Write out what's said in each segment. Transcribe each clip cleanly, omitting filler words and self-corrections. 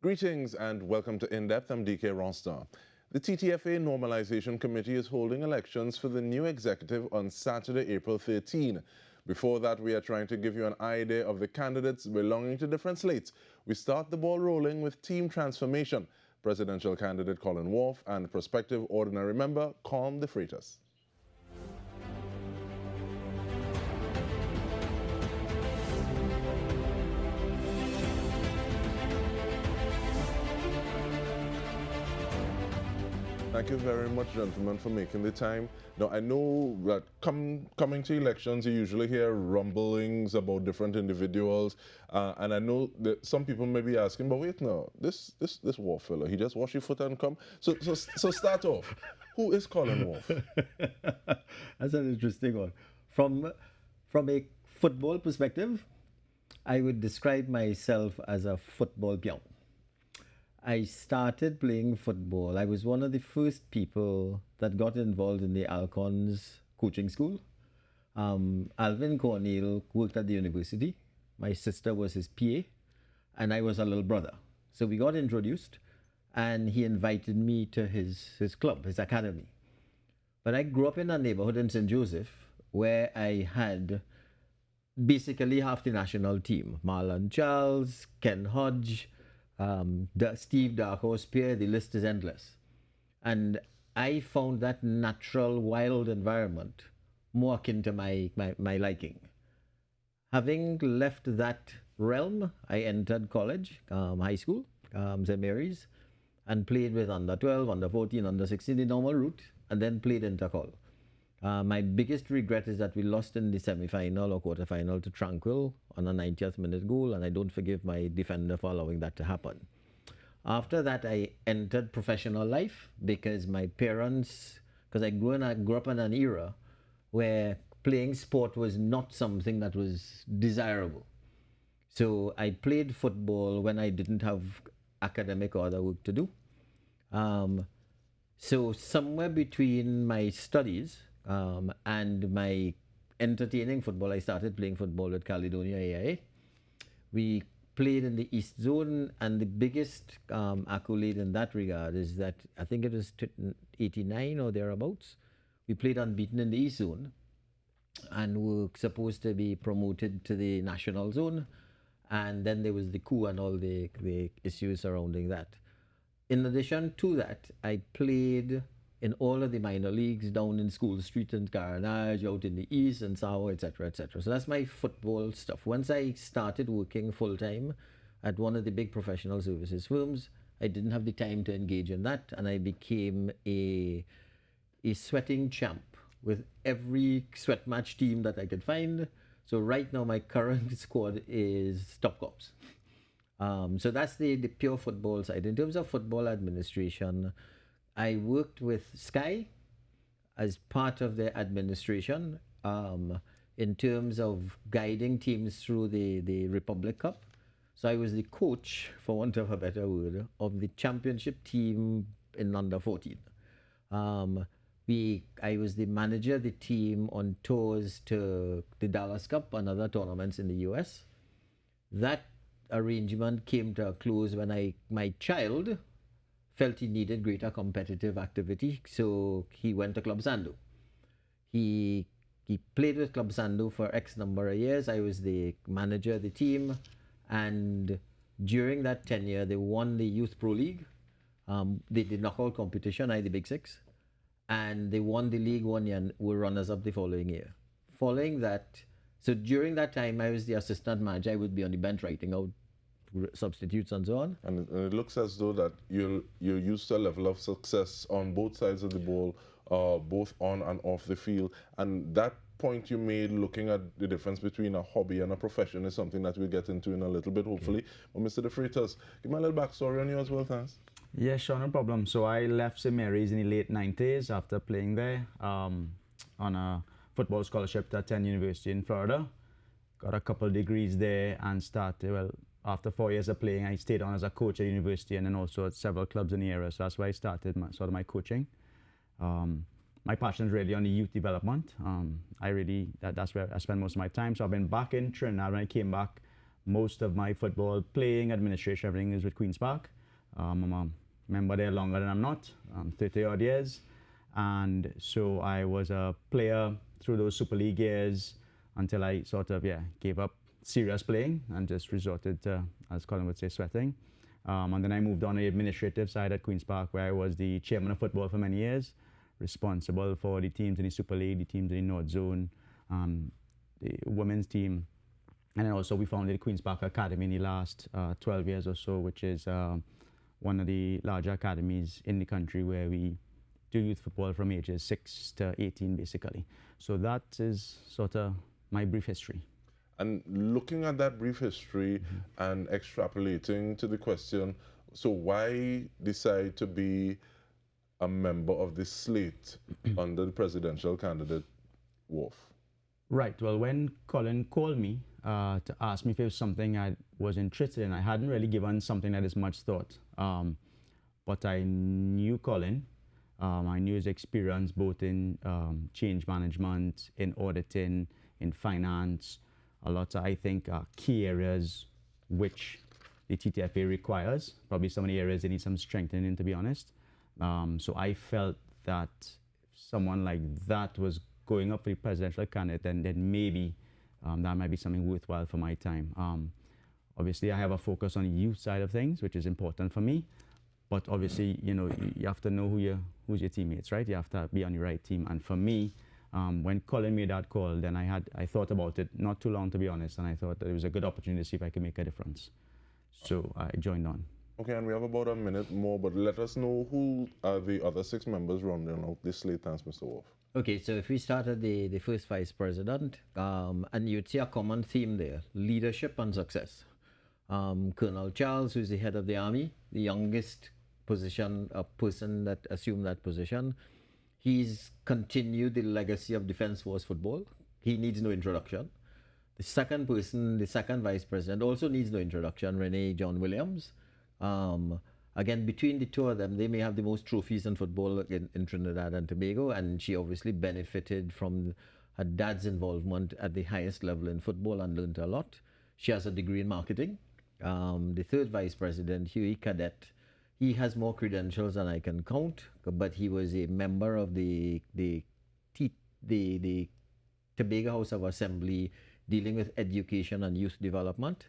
Greetings and welcome to In Depth. I'm Dike Rostant. The TTFA Normalisation Committee is holding elections for the new executive on Saturday, April 13. Before that, we are trying to give you an idea of the candidates belonging to different slates. We start the ball rolling with team transformation. Presidential candidate Colin Wharfe and prospective ordinary member Colm DeFreitas. Thank you very much, gentlemen, for making the time. Now, I know that coming to elections, you usually hear rumblings about different individuals, and I know that some people may be asking, but wait now, this Wharfe fellow, he just wash your foot and come? So start off. Who is Colin Wharfe? That's an interesting one. From a football perspective, I would describe myself as a football peon. I started playing football. I was one of the first people that got involved in the Alcon's coaching school. Alvin Cornell worked at the university. My sister was his PA, and I was a little brother. So we got introduced, and he invited me to his club, his academy. But I grew up in a neighborhood in St. Joseph where I had basically half the national team. Marlon Charles, Ken Hodge, Steve Darkhorse Pierre, the list is endless. And I found that natural, wild environment more akin to my liking. Having left that realm, I entered college, high school, St. Mary's, and played with under 12, under 14, under 16, the normal route, and then played intercol. My biggest regret is that we lost in the semi-final or quarter-final to Tranquil on a 90th minute goal, and I don't forgive my defender for allowing that to happen. After that, I entered professional life because my parents, because I grew up in an era where playing sport was not something that was desirable. So I played football when I didn't have academic or other work to do. So somewhere between my studies and my entertaining football, I started playing football with Caledonia AIA. We played in the East Zone, and the biggest accolade in that regard is that I think it was 89 or thereabouts. We played unbeaten in the East Zone and were supposed to be promoted to the National Zone, and then there was the coup and all the issues surrounding that. In addition to that, I played in all of the minor leagues down in School Street and Carenage, out in the East and Sao, etc., etc. So that's my football stuff. Once I started working full-time at one of the big professional services firms, I didn't have the time to engage in that, and I became a sweating champ with every sweat match team that I could find. So right now my current squad is top cops. So that's the pure football side. In terms of football administration, I worked with Sky as part of their administration in terms of guiding teams through the Republic Cup. So I was the coach, for want of a better word, of the championship team in under 14. I was the manager of the team on tours to the Dallas Cup and other tournaments in the US. That arrangement came to a close when my child felt he needed greater competitive activity, so he went to Club Sando. He played with Club Sando for X number of years. I was the manager of the team, and during that tenure, they won the Youth Pro League. They did knockout competition, the Big Six, and they won the league 1 year and were runners-up the following year. Following that, so during that time, I was the assistant manager. I would be on the bench writing out substitutes and so on. And it looks as though that you're used to a level of success on both sides of the ball, both on and off the field. And that point you made, looking at the difference between a hobby and a profession, is something that we'll get into in a little bit, hopefully. Okay. But Mr. DeFreitas, give me a little backstory on you as well, thanks. Yeah, sure, no problem. So I left St. Mary's in the late 90s after playing there on a football scholarship to attend university in Florida. Got a couple of degrees there and started, after 4 years of playing, I stayed on as a coach at university and then also at several clubs in the area. So that's where I started my coaching. My passion is really on the youth development. That's where I spend most of my time. So I've been back in Trinidad. When I came back, most of my football playing, administration, everything is with Queen's Park. I'm a member there longer than I'm not, 30 odd years. And so I was a player through those Super League years until I sort of, gave up serious playing and just resorted to, as Colin would say, sweating. And then I moved on to the administrative side at Queen's Park, where I was the chairman of football for many years, responsible for the teams in the Super League, the teams in the North Zone, the women's team. And then also we founded the Queen's Park Academy in the last 12 years or so, which is one of the larger academies in the country where we do youth football from ages 6 to 18, basically. So that is sort of my brief history. And looking at that brief history and extrapolating to the question, so why decide to be a member of the slate under the presidential candidate Wharfe? Right. Well, when Colin called me to ask me if it was something I was interested in, I hadn't really given something that is much thought. But I knew Colin. I knew his experience both in change management, in auditing, in finance, a lot of, I think, key areas which the TTFA requires. Probably some of the areas that need some strengthening, to be honest. So I felt that if someone like that was going up for the presidential candidate, then maybe that might be something worthwhile for my time. Obviously, I have a focus on the youth side of things, which is important for me. But obviously, you have to know who's your teammates, right? You have to be on the right team. And for me, when Colin made that call, then I thought about it not too long, to be honest, and I thought that it was a good opportunity to see if I could make a difference. So I joined on. Okay, and we have about a minute more, but let us know who are the other 6 members rounding out this slate. Thanks, Mr. Wharfe. Okay, so if we start at the first vice president, and you'd see a common theme there, leadership and success. Colonel Charles, who's the head of the army, the youngest person that assumed that position, he's continued the legacy of Defence Force football. He needs no introduction. The second person, the second vice president, also needs no introduction, Renee John Williams. Again, between the two of them, they may have the most trophies in football in Trinidad and Tobago, and she obviously benefited from her dad's involvement at the highest level in football and learned a lot. She has a degree in marketing. The third vice president, Huey Cadet, he has more credentials than I can count, but he was a member of the Tobago House of Assembly dealing with education and youth development.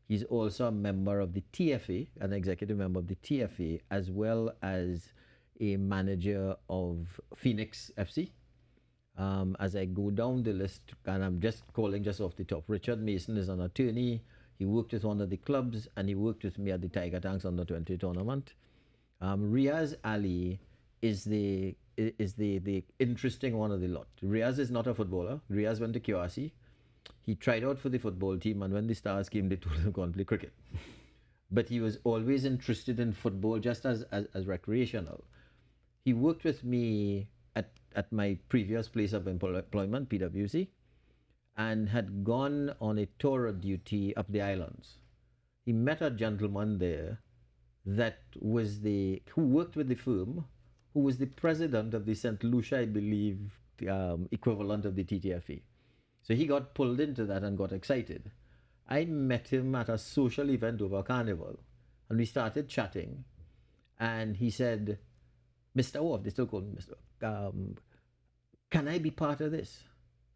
He's also a member of the TFA, an executive member of the TFA, as well as a manager of Phoenix FC. As I go down the list, and I'm just calling just off the top, Richard Mason is an attorney. He worked with one of the clubs, and he worked with me at the Tiger Tanks Under-20 tournament. Riaz Ali is the interesting one of the lot. Riaz is not a footballer. Riaz went to QRC. He tried out for the football team, and when the Stars came, they told him to go and play cricket. But he was always interested in football, just as recreational. He worked with me at my previous place of employment, PwC, and had gone on a tour of duty up the islands. He met a gentleman there that was who worked with the firm, who was the president of the St. Lucia, I believe, equivalent of the TTFA. So he got pulled into that and got excited. I met him at a social event over Carnival, and we started chatting. And he said, Mr. Wharfe, they still call me Mr. Wharfe, can I be part of this?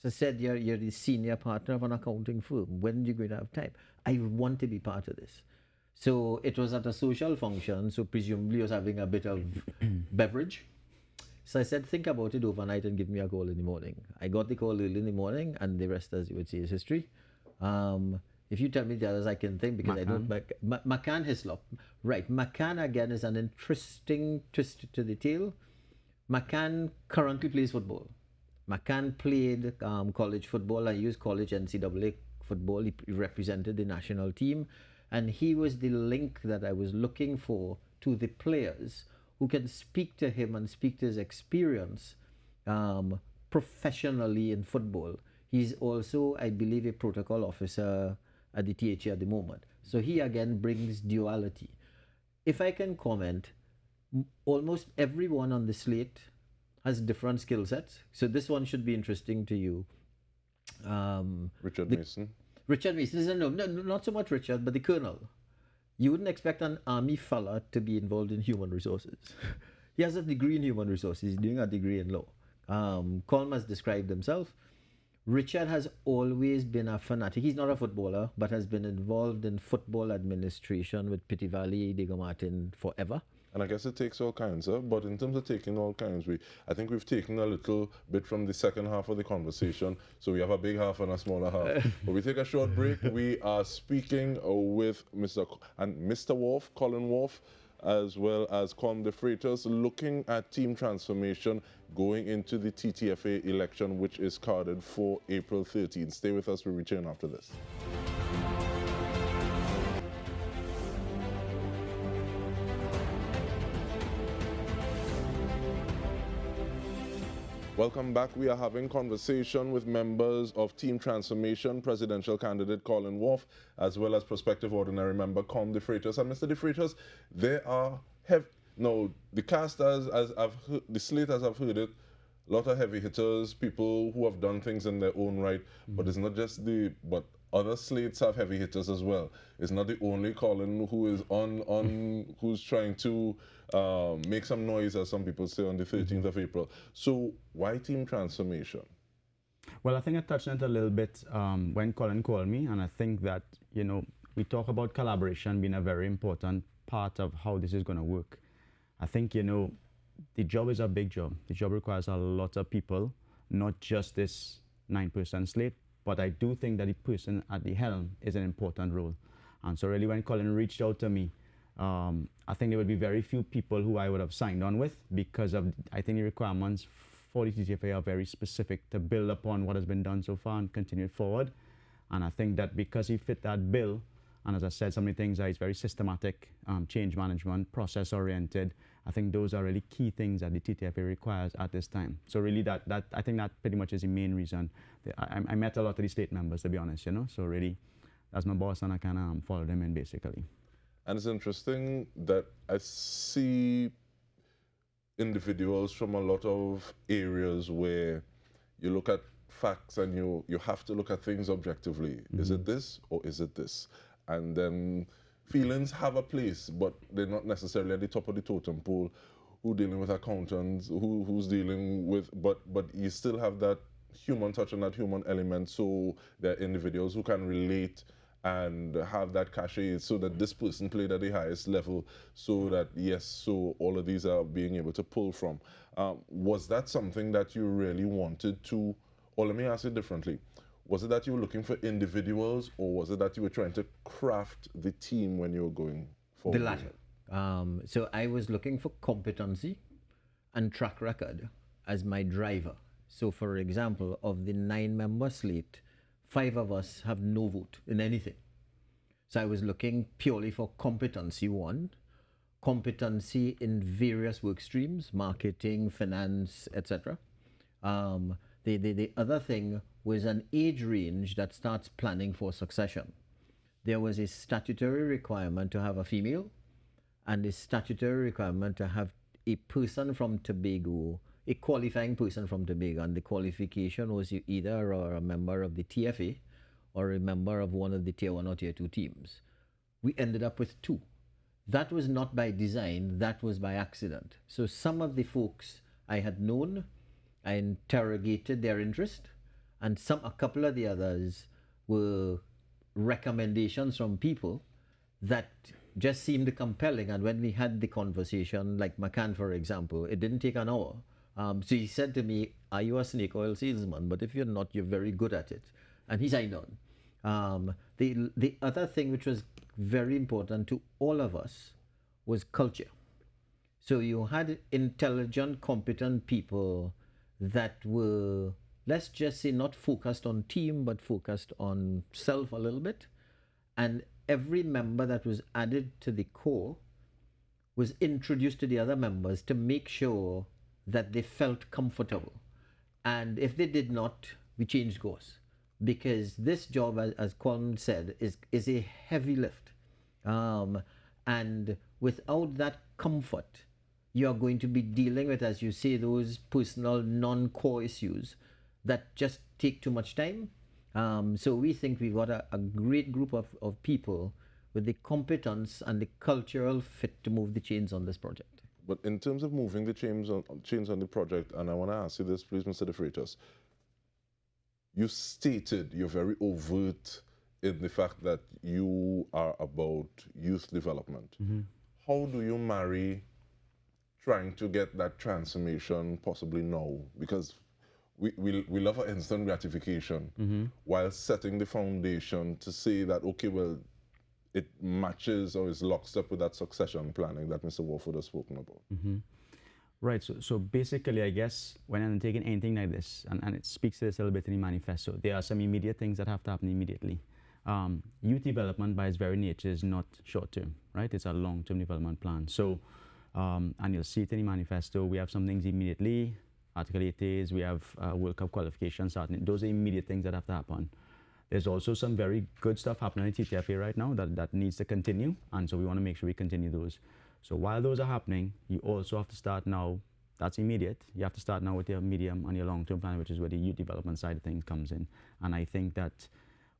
So I said, you're the senior partner of an accounting firm. When are you going to have time? I want to be part of this. So it was at a social function, so presumably he was having a bit of beverage. So I said, think about it overnight and give me a call in the morning. I got the call early in the morning, and the rest, as you would say, is history. If you tell me the others, I can think, because I don't. McCann Hislop. Right. McCann, again, is an interesting twist to the tale. McCann currently plays football. McCann played college football. I used college NCAA football. He represented the national team. And he was the link that I was looking for to the players who can speak to him and speak to his experience professionally in football. He's also, I believe, a protocol officer at the THA at the moment. So he again brings duality. If I can comment, almost everyone on the slate has different skill sets. So this one should be interesting to you. Richard Mason. Richard Mason, no, not so much Richard, but the colonel. You wouldn't expect an army fella to be involved in human resources. He has a degree in human resources. He's doing a degree in law. Colm has described himself. Richard has always been a fanatic. He's not a footballer, but has been involved in football administration with Pity Valley, Diego Martin forever. And I guess it takes all kinds, but in terms of taking all kinds, I think we've taken a little bit from the second half of the conversation. So we have a big half and a smaller half. But we take a short break. We are speaking with Mr. Wharfe, Colin Wharfe, as well as Colm DeFreitas, looking at team transformation going into the TTFA election, which is carded for April 13th. Stay with us. We return after this. Welcome back. We are having conversation with members of Team Transformation, presidential candidate Colin Wharfe, as well as prospective ordinary member Colm DeFreitas. And Mr. DeFreitas, there are the cast as I've heard, the slate as I've heard it, a lot of heavy hitters, people who have done things in their own right, but it's not just but other slates have heavy hitters as well. It's not the only Colin who is who's trying to make some noise, as some people say, on the 13th of April. So why team transformation? Well, I think I touched on it a little bit when Colin called me, and I think that, we talk about collaboration being a very important part of how this is going to work. I think, the job is a big job. The job requires a lot of people, not just this 9-person slate, but I do think that the person at the helm is an important role. And so really when Colin reached out to me, I think there would be very few people who I would have signed on with, because I think the requirements for the TTFA are very specific to build upon what has been done so far and continue it forward. And I think that because he fit that bill, and as I said, so many things that is very systematic, change management, process oriented, I think those are really key things that the TTFA requires at this time. So really I think that pretty much is the main reason. I met a lot of the state members, to be honest, so really that's my boss, and I can follow them in basically. And it's interesting that I see individuals from a lot of areas where you look at facts and you have to look at things objectively. Is it this or is it this? And then feelings have a place, but they're not necessarily at the top of the totem pole. Who's dealing with accountants, who's dealing with, but you still have that human touch and that human element, so there are individuals who can relate and have that cachet, so that this person played at the highest level, so that, so all of these are being able to pull from. Was that something that you really wanted to, or let me ask it differently, was it that you were looking for individuals, or was it that you were trying to craft the team when you were going forward? The latter. So I was looking for competency and track record as my driver. So for example, of the 9-member slate, 5 of us have no vote in anything. So I was looking purely for competency, one, competency in various work streams, marketing, finance, etc. The other thing was an age range that starts planning for succession. There was a statutory requirement to have a female, and a statutory requirement to have a person from Tobago, a qualifying person from Tobago, and the qualification was you either are a member of the TFA or a member of one of the Tier 1 or Tier 2 teams. We ended up with 2. That was not by design, that was by accident. So some of the folks I had known, I interrogated their interest, and a couple of the others were recommendations from people that just seemed compelling. And when we had the conversation, like McCann, for example, it didn't take an hour. So he said to me, are you a snake oil salesman? But if you're not, you're very good at it. And he signed on. The other thing which was very important to all of us was culture. So you had intelligent, competent people that were, let's just say, not focused on team, but focused on self a little bit. And every member that was added to the core was introduced to the other members to make sure that they felt comfortable. And if they did not, we changed course. Because this job, as Colm said, is a heavy lift. And without that comfort, you are going to be dealing with, as you say, those personal non-core issues that just take too much time So we think we've got a great group of people with the competence and the cultural fit to move the chains on this project. But in terms of moving the chains on the project, and I want to ask you this, please, Mr. DeFreitas, you stated you're very overt in the fact that you are about youth development. How do you marry trying to get that transformation possibly now? Because we love an instant gratification while setting the foundation to say that, okay, well, it matches or is locked up with that succession planning that Mr. Wharfe has spoken about. Right, so basically, I guess, when I'm taking anything like this, and it speaks to this a little bit in the manifesto, there are some immediate things that have to happen immediately. Youth development, by its very nature, is not short-term, right? It's a long-term development plan. So, and you'll see it in the manifesto, we have some things immediately. Article 8 is, we have World Cup qualifications starting. Those are immediate things that have to happen. There's also some very good stuff happening in TTFA right now that needs to continue, and so we want to make sure we continue those. So while those are happening, you also have to start now. That's immediate. You have to start now with your medium and your long-term plan, which is where the youth development side of things comes in. And I think that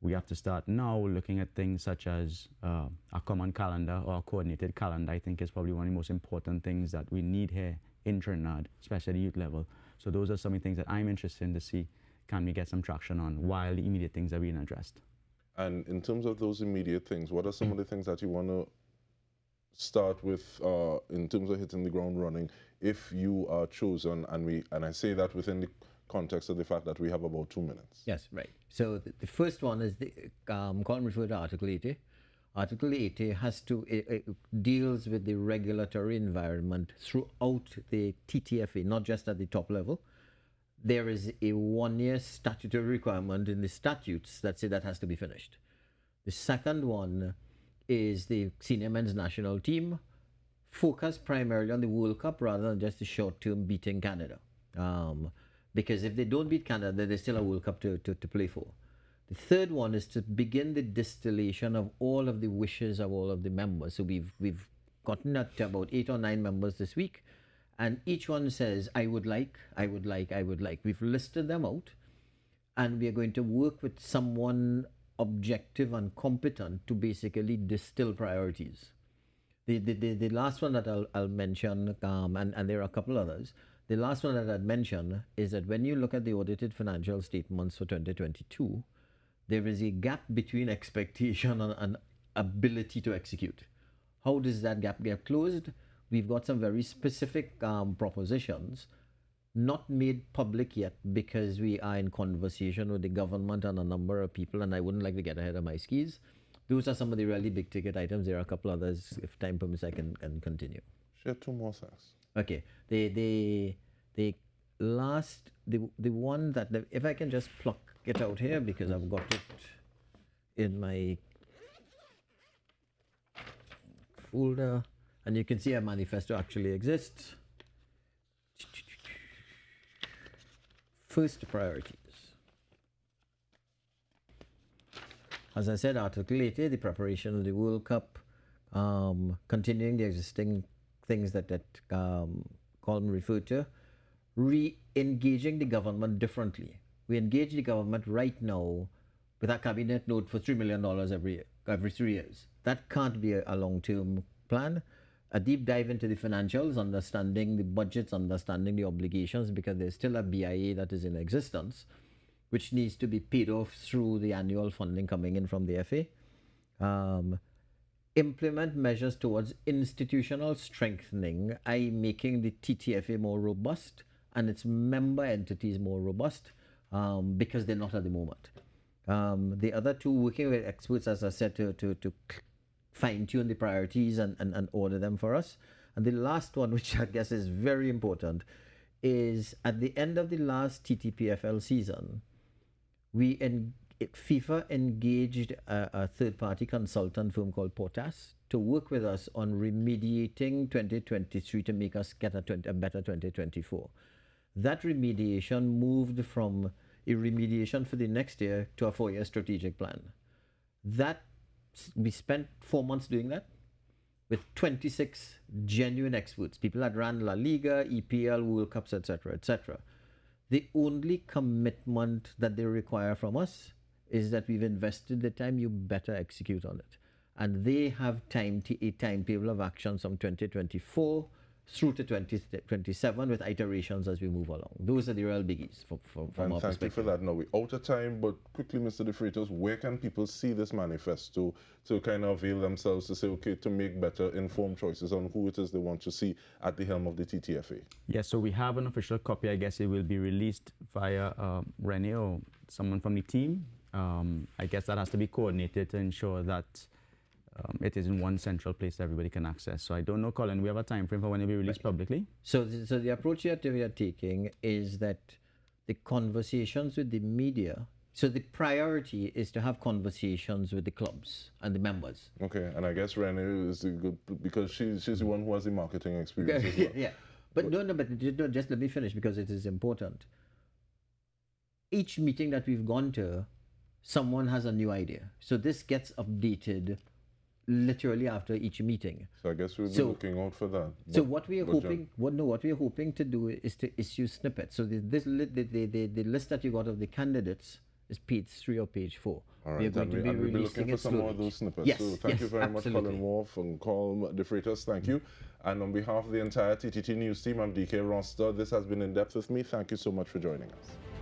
we have to start now looking at things such as a common calendar or a coordinated calendar. I think is probably one of the most important things that we need here in Trinidad, especially at the youth level. So those are some of the things that I'm interested in to see, can we get some traction on while the immediate things are being addressed. And in terms of those immediate things, what are some of the things that you want to start with in terms of hitting the ground running if you are chosen? And I say that within the context of the fact that we have about 2 minutes. Yes, right. So the first one is Colm referred to Article 80. Article 80 has to it deals with the regulatory environment throughout the TTFA, not just at the top level. There is a 1-year statutory requirement in the statutes that say that has to be finished. The second one is the senior men's national team, focused primarily on the World Cup rather than just the short-term beating Canada. Because if they don't beat Canada, there's still a World Cup to play for. The third one is to begin the distillation of all of the wishes of all of the members. So we've gotten up to about 8 or 9 members this week, and each one says, I would like. We've listed them out, and we are going to work with someone objective and competent to basically distill priorities. The last one that I'll mention, and there are a couple others, the last one that I'd mention is that when you look at the audited financial statements for 2022, there is a gap between expectation and ability to execute. How does that gap get closed? We've got some very specific propositions, not made public yet because we are in conversation with the government and a number of people, and I wouldn't like to get ahead of my skis. Those are some of the really big ticket items. There are a couple others. If time permits, I can continue. Share 2 more things. Okay. The last, the one that, if I can just pluck it out here because I've got it in my folder, and you can see our manifesto actually exists. First, priorities. As I said, Article 80, the preparation of the World Cup, continuing the existing things that Colm referred to, re-engaging the government differently. We engage the government right now with a cabinet note for $3 million every 3 years. That can't be a long-term plan. A deep dive into the financials, understanding the budgets, understanding the obligations, because there's still a BIA that is in existence, which needs to be paid off through the annual funding coming in from the FA. Implement measures towards institutional strengthening, i.e. making the TTFA more robust and its member entities more robust, because they're not at the moment. The other two, working with experts, as I said, to fine-tune the priorities and order them for us. And the last one, which I guess is very important, is at the end of the last TTPFL season, FIFA engaged a third-party consultant firm called Portas to work with us on remediating 2023 to make us get a better 2024. That remediation moved from a remediation for the next year to a 4-year strategic plan. We spent 4 months doing that with 26 genuine experts, people that ran La Liga, EPL, World Cups, etc., etc. The only commitment that they require from us is that we've invested the time, you better execute on it. And they have a timetable of actions from 2024 through to 2027 with iterations as we move along. Those are the real biggies from our perspective. Thank you for that. Now, we're out of time, but quickly, Mr. DeFreitas, where can people see this manifesto to kind of avail themselves to say, okay, to make better informed choices on who it is they want to see at the helm of the TTFA? Yes, so we have an official copy. I guess it will be released via Rene or someone from the team. I guess that has to be coordinated to ensure that it is in one central place everybody can access. So I don't know, Colin, we have a time frame for when it will be released publicly? So the approach that we are taking is that the conversations with the media, so the priority is to have conversations with the clubs and the members. Okay, and I guess Renee is good because she's the one who has the marketing experience as well. Yeah. But just let me finish because it is important. Each meeting that we've gone to, someone has a new idea. So this gets updated literally after each meeting. So I guess we'll be looking out for that. So what we are hoping to do is to issue snippets. So the list that you got of the candidates is page 3 or page 4. All right, we are going to be we'll be releasing looking for some more of those snippets. Yes, so thank you very much, absolutely. Colin Wharfe and Colm DeFreitas. Thank you. And on behalf of the entire TTT News team, I'm Dike Rostant. This has been In Depth with me. Thank you so much for joining us.